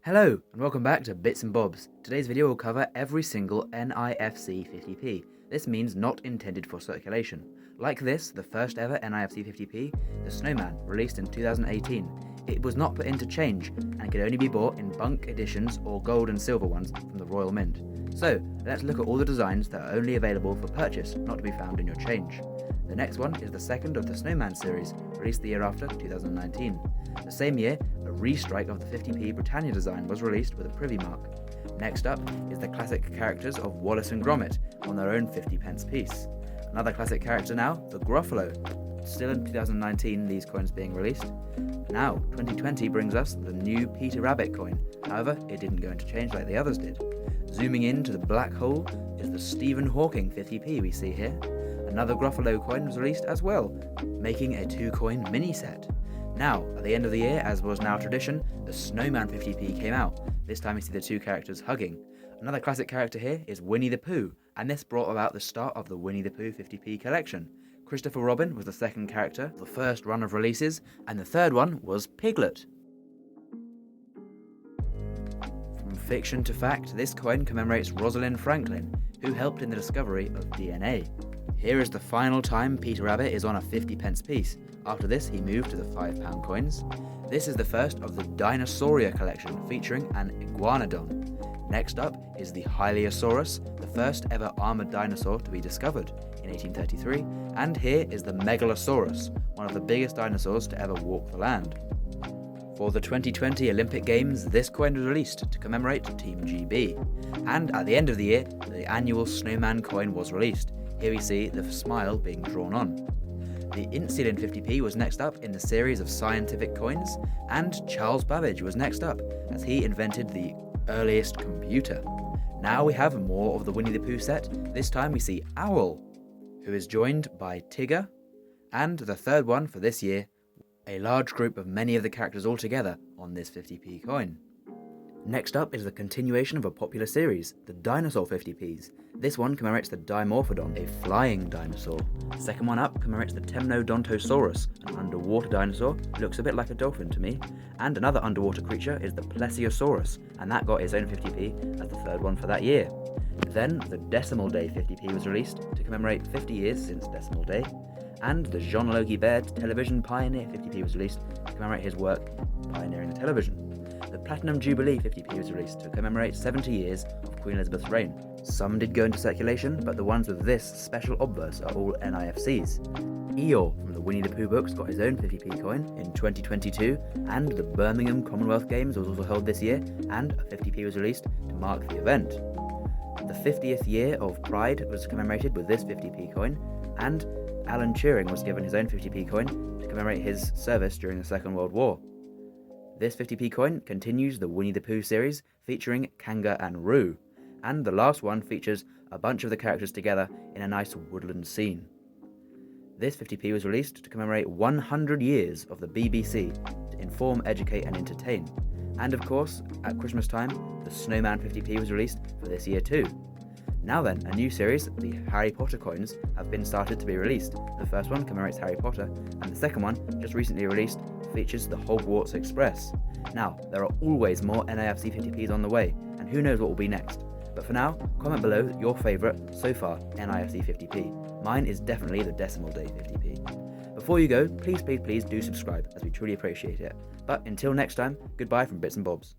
Hello and welcome back to Bits and Bobs. Today's video will cover every single NIFC 50p. This means not intended for circulation. Like this, the first ever NIFC 50p, the Snowman, released in 2018. It was not put into change and could only be bought in bunk editions or gold and silver ones from the Royal Mint. So let's look at all the designs that are only available for purchase, not to be found in your change. The next one is the second of the Snowman series, released the year after, 2019. The same year, a restrike of the 50p Britannia design was released with a privy mark. Next up is the classic characters of Wallace and Gromit on their own 50p piece. Another classic character now, the Gruffalo. Still in 2019, these coins being released. Now, 2020 brings us the new Peter Rabbit coin. However, it didn't go into change like the others did. Zooming in to the black hole is the Stephen Hawking 50p we see here. Another Gruffalo coin was released as well, making a 2-coin mini set. Now, at the end of the year, as was now tradition, the Snowman 50p came out. This time we see the two characters hugging. Another classic character here is Winnie the Pooh, and this brought about the start of the Winnie the Pooh 50p collection. Christopher Robin was the second character, the first run of releases, and the third one was Piglet. From fiction to fact, this coin commemorates Rosalind Franklin, who helped in the discovery of DNA. Here is the final time Peter Rabbit is on a 50p piece. After this, he moved to the £5 coins. This is the first of the Dinosauria collection, featuring an iguanodon. Next up is the Hylaeosaurus, the first ever armoured dinosaur to be discovered in 1833, and here is the Megalosaurus, one of the biggest dinosaurs to ever walk the land. For the 2020 Olympic Games, this coin was released to commemorate Team GB. And at the end of the year, the annual Snowman coin was released. Here we see the smile being drawn on. The Insulin 50p was next up in the series of scientific coins, and Charles Babbage was next up, as he invented the earliest computer. Now we have more of the Winnie the Pooh set. This time we see Owl, who is joined by Tigger, and the third one for this year, a large group of many of the characters all together on this 50p coin. Next up is the continuation of a popular series, the Dinosaur 50p's. This one commemorates the Dimorphodon, a flying dinosaur. The second one up commemorates the Temnodontosaurus, an underwater dinosaur, looks a bit like a dolphin to me. And another underwater creature is the Plesiosaurus, and that got its own 50p as the third one for that year. Then the Decimal Day 50p was released to commemorate 50 years since Decimal Day, and the Jean-Logie Baird Television Pioneer 50p was released to commemorate his work pioneering the television. The Platinum Jubilee 50p was released to commemorate 70 years of Queen Elizabeth's reign. Some did go into circulation, but the ones with this special obverse are all NIFCs. Eeyore from the Winnie the Pooh books got his own 50p coin in 2022, and the Birmingham Commonwealth Games was also held this year, and a 50p was released to mark the event. The 50th year of Pride was commemorated with this 50p coin, and Alan Turing was given his own 50p coin to commemorate his service during the Second World War. This 50p coin continues the Winnie the Pooh series featuring Kanga and Roo, and the last one features a bunch of the characters together in a nice woodland scene. This 50p was released to commemorate 100 years of the BBC to inform, educate and entertain. And of course, at Christmas time, the Snowman 50p was released for this year too. Now then, a new series, the Harry Potter coins, have been started to be released. The first one commemorates Harry Potter, and the second one, just recently released, features the Hogwarts Express. Now, there are always more NIFC 50p's on the way, and who knows what will be next. But for now, comment below your favourite, so far, NIFC 50p. Mine is definitely the Decimal Day 50p. Before you go, please do subscribe, as we truly appreciate it. But until next time, goodbye from Bits and Bobs.